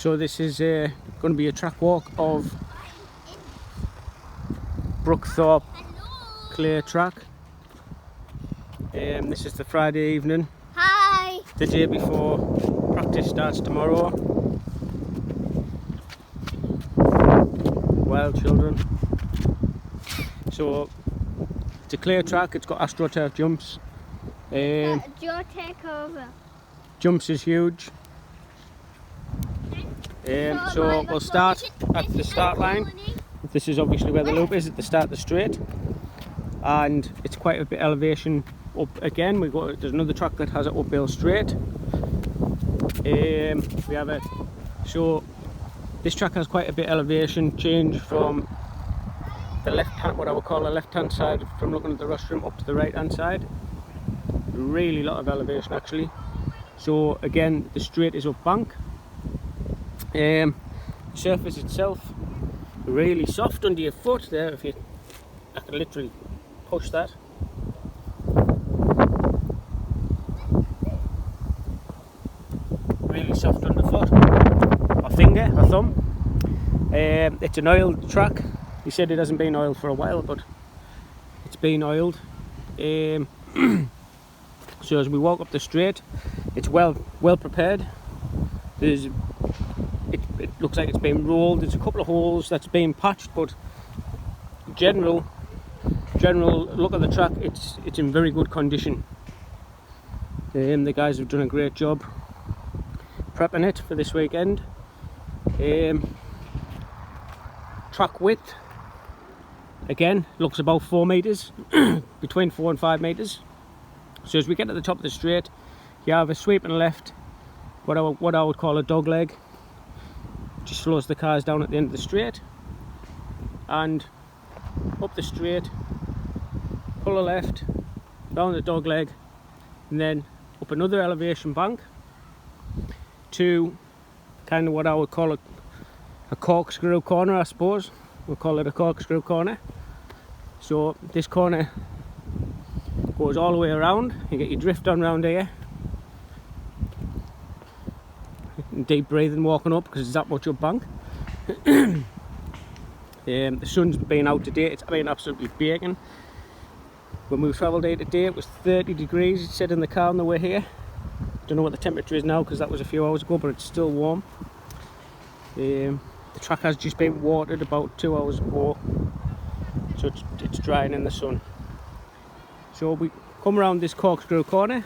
So this is going to be a track walk of Brookthorpe Clay Track. This is the Friday evening. Hi! The day before practice starts tomorrow. Wild children. So it's a clay track, it's got AstroTurf jumps. Joe, take over. Jumps is huge. So we'll start at the start line. This is obviously where the loop is, at the start of the straight. And it's quite a bit elevation up again. There's another track that has an uphill straight. So this track has quite a bit elevation change from the left hand, what I would call the left hand side, from looking at the rostrum up to the right hand side. Really lot of elevation actually. So again, the straight is up bank. Surface itself really soft under your foot there. I can literally push that. Really soft underfoot. My finger, my thumb. It's an oiled track. He said it hasn't been oiled for a while, but it's been oiled. So as we walk up the straight, it's well prepared. It looks like it's been rolled. There's a couple of holes that's been patched, but general look at the track, it's in very good condition. The guys have done a great job prepping it for this weekend. Track width again looks about 4 meters, between 4 and 5 meters. So as we get to the top of the straight, you have a sweeping left, what I would call a dog leg. Just slows the cars down at the end of the straight, and up the straight, pull a left, down the dog leg, and then up another elevation bank to kind of what I would call a corkscrew corner, I suppose. We'll call it a corkscrew corner. So this corner goes all the way around. You get your drift on round here. Deep breathing walking up because it's that much up bank. The sun's been out today, it's been absolutely baking. When we travelled here today it was 30 degrees, it said in the car on the way here. Don't know what the temperature is now because that was a few hours ago, but it's still warm. The track has just been watered about 2 hours ago, so it's drying in the sun. So we come around this corkscrew corner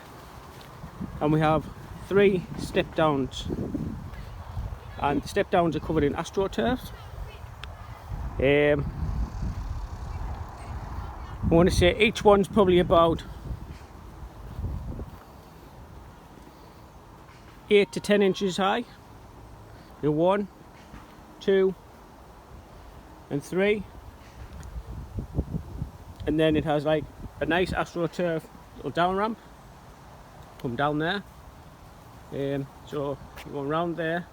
and we have 3 step downs, and the step downs are covered in AstroTurf. I want to say each one's probably about 8 to 10 inches high. 1, 2 and 3, and then it has like a nice AstroTurf little down ramp. Come down there. So you go around there,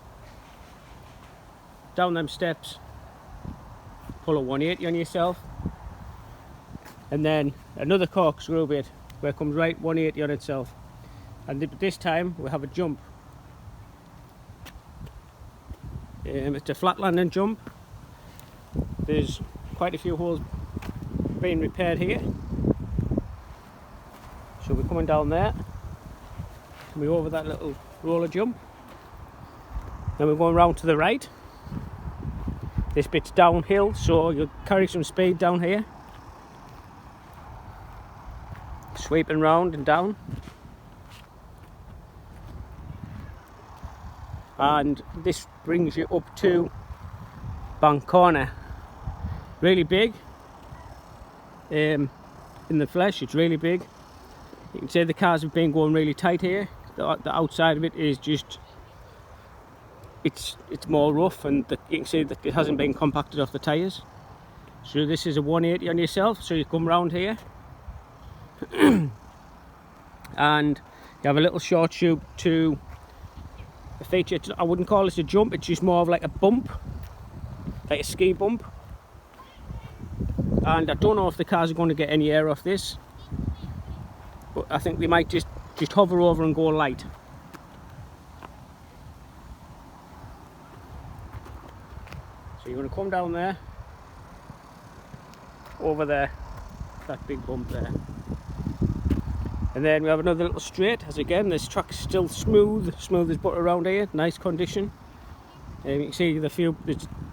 down them steps, pull a 180 on yourself, and then another corkscrew bit where it comes right 180 on itself, and this time we have a jump. It's a flat landing jump. There's quite a few holes being repaired here, so we're coming down there. We're over that little roller jump. Then we're going round to the right. This bit's downhill, so you'll carry some speed down here. Sweeping round and down. And this brings you up to bank corner. Really big. In the flesh, it's really big. You can see the cars have been going really tight here. The outside of it is just, it's more rough, and you can see that it hasn't been compacted off the tyres. So this is a 180 on yourself, so you come round here and you have a little short tube to a feature. I wouldn't call this a jump, it's just more of like a bump, like a ski bump. And I don't know if the cars are going to get any air off this, but I think they might just hover over and go light. So you're going to come down there, over there, that big bump there. And then we have another little straight, as again this track's still smooth as butter around here, nice condition. You can see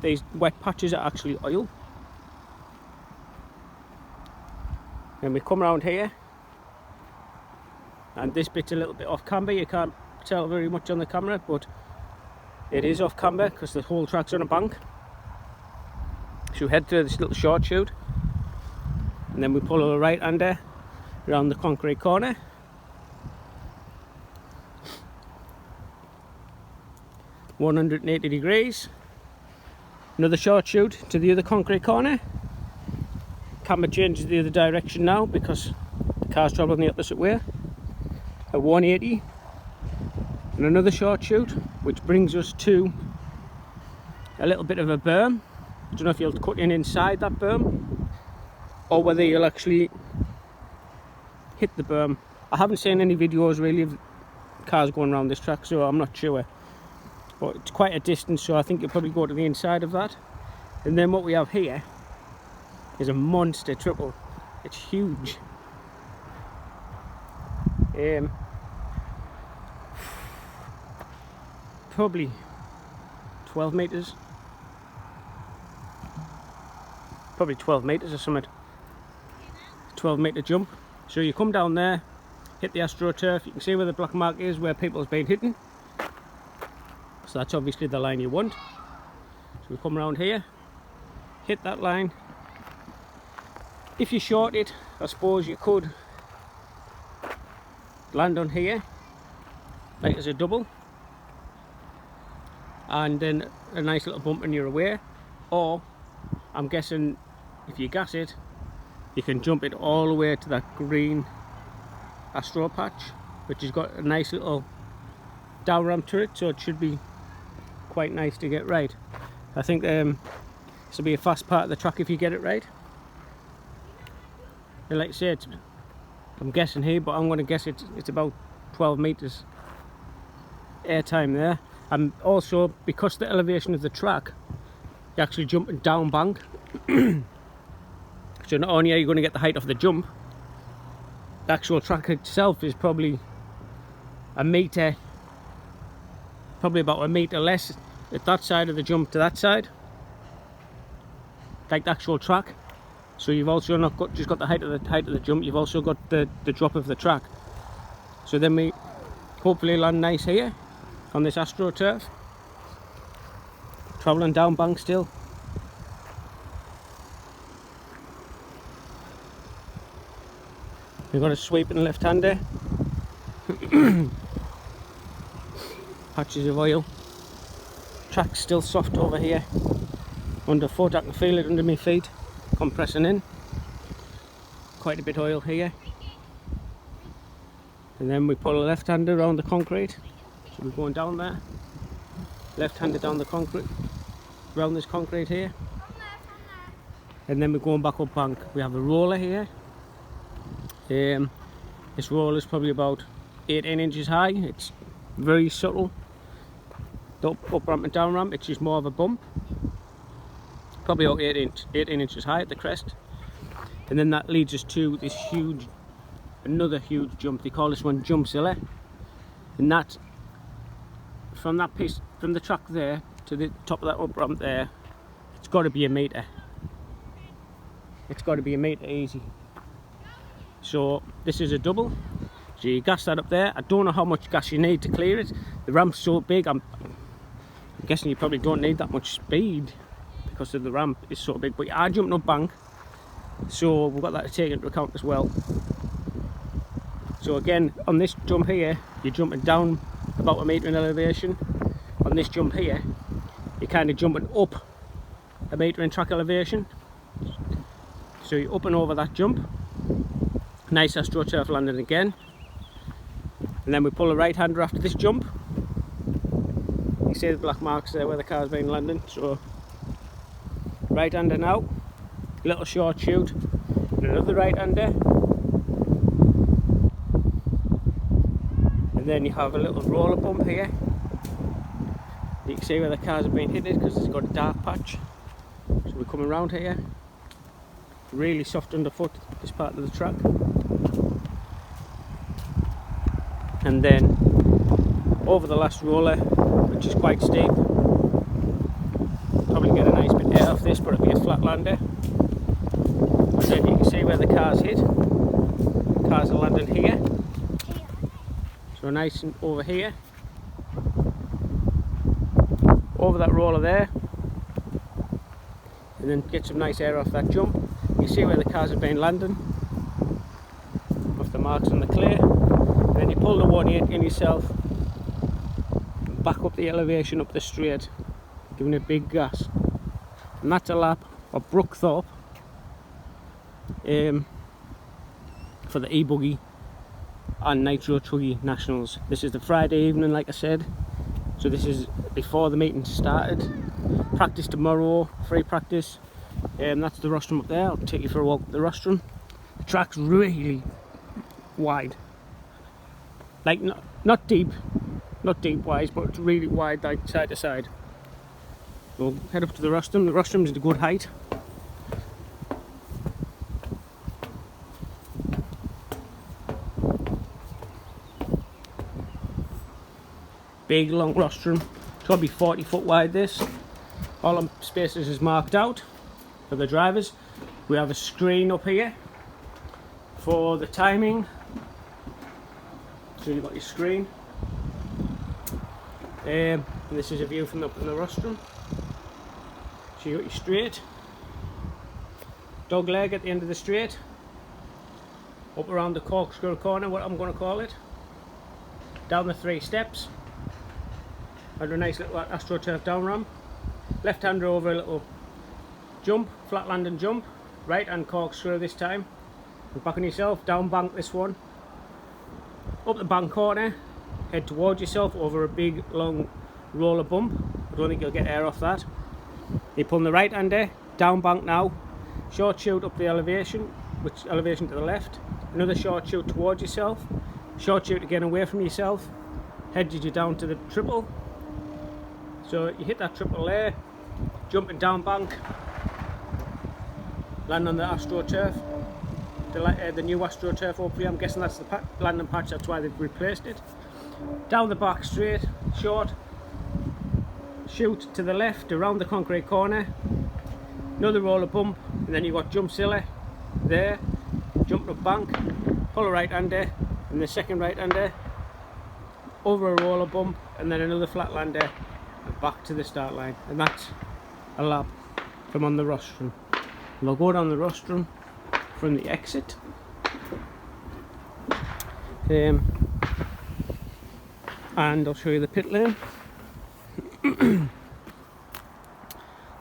these wet patches are actually oil. Then we come around here, and this bit's a little bit off camber. You can't tell very much on the camera, but it is off camber because the whole track's on a bank. So we head through this little short chute, and then we pull a right hander around the concrete corner. (180 degrees). Another short chute to the other concrete corner. Camera changes the other direction now because the car's travelling the opposite way. At 180. And another short chute, which brings us to a little bit of a berm. I don't know if you'll cut in inside that berm or whether you'll actually hit the berm. I haven't seen any videos really of cars going around this track, so I'm not sure. But it's quite a distance, so I think you'll probably go to the inside of that. And then what we have here is a monster triple. It's huge. Probably 12 metres. Probably 12 metres or something. 12 metre jump. So you come down there, hit the AstroTurf. You can see where the black mark is, where people's been hitting. So that's obviously the line you want. So we come around here, hit that line. If you short it, I suppose you could land on here, like as a double, and then a nice little bump and you're away. Or, I'm guessing, if you gas it, you can jump it all the way to that green Astro patch, which has got a nice little down ramp to it, so it should be quite nice to get right. I think this will be a fast part of the track if you get it right. And like I say, I'm guessing here, but I'm going to guess it's about 12 metres airtime there. And also, because the elevation of the track, you're actually jumping down bank. So not only are you going to get the height of the jump, the actual track itself is probably a metre, probably about a metre less at that side of the jump to that side, like the actual track. So you've also not just got the height of the jump, you've also got the drop of the track. So then we hopefully land nice here on this AstroTurf, travelling down bank still. We've got a sweeping left-hander. Patches of oil. Track's still soft over here. Underfoot, I can feel it under my feet, compressing in. Quite a bit of oil here. And then we pull a left-hander around the concrete. So we're going down there. Left-hander down the concrete, around this concrete here. And then we're going back up bank. We have a roller here. This roller is probably about 18 inches high. It's very subtle. The up ramp and down ramp, it's just more of a bump. Probably about 18 inches high at the crest. And then that leads us to this huge, another huge jump. They call this one Jump Zilla. And that, from that piece, from the track there to the top of that up ramp there, it's got to be a metre. It's got to be a metre easy. So this is a double, so you gas that up there. I don't know how much gas you need to clear it. The ramp's so big, I'm guessing you probably don't need that much speed because of the ramp is so big, but you are jumping up bank, so we've got that to take into account as well. So again, on this jump here, you're jumping down about a metre in elevation. On this jump here, you're kind of jumping up a metre in track elevation. So you're up and over that jump. Nice AstroTurf landing again. And then we pull a right hander after this jump. You can see the black marks there where the car's been landing. So right hander now, little short chute, and another right hander. And then you have a little roller bump here. You can see where the cars have been hitting because it's got a dark patch. So we're coming around here, really soft underfoot, this part of the track, and then over the last roller, which is quite steep. Probably get a nice bit of air off this, but it'll be a flat lander. And then you can see where the cars hit. The cars are landing here, so nice and over here, over that roller there, and then get some nice air off that jump. You see where the cars have been landing, off the marks on the clay, and then you pull the 180 in yourself, and back up the elevation up the straight, giving it big gas. And that's a lap of Brookthorpe for the EBuggy and Nitro Truggy Nationals. This is the Friday evening, like I said, so this is before the meeting started. Practice tomorrow, free practice. That's the rostrum up there. I'll take you for a walk up the rostrum. The track's really wide, like not deep wise, but it's really wide, like side to side. We'll head up to the rostrum. The rostrum's at a good height. Big long rostrum. It's got to be 40 foot wide this. All the spaces is marked out for the drivers. We have a screen up here for the timing. So you've got your screen. And this is a view from up in the rostrum. So you got your straight, dog leg at the end of the straight, up around the corkscrew corner, what I'm going to call it, down the 3 steps, under a nice little AstroTurf down ramp, left hander over a little jump, flat landing jump, right hand corkscrew this time, and back on yourself, down bank this one, up the bank corner, head towards yourself over a big long roller bump. I don't think you'll get air off that. You're pulling the right hander, down bank now, short shoot up the elevation, which elevation to the left, another short shoot towards yourself, short shoot again away from yourself, heads you down to the triple. So you hit that triple there, jumping down bank, land on the AstroTurf, the new AstroTurf hopefully. I'm guessing that's the landing patch, that's why they've replaced it. Down the back straight, short, shoot to the left around the concrete corner, another roller bump, and then you've got jump silly there, jumping up bank, pull a right hander, and the second right hander, over a roller bump, and then another flat lander, and back to the start line. And that's a lap from on the rostrum. And we'll go down the rostrum from the exit. And I'll show you the pit lane.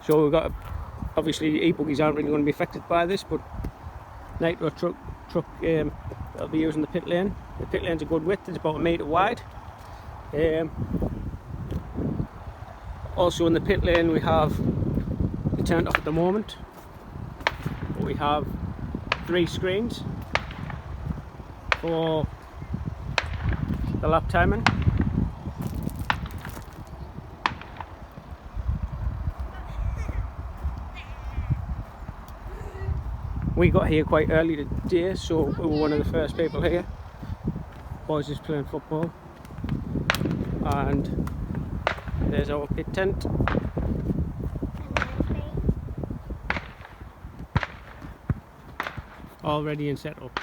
So we've got, obviously EBuggies aren't really going to be affected by this, but Nitro truck they'll be using the pit lane. The pit lane's a good width, it's about 1 metre wide. Also in the pit lane we have, it's turned off at the moment, but we have 3 screens for the lap timing. We got here quite early today, so we were one of the first people here. Boys is playing football, and there's our pit tent. All ready and set up.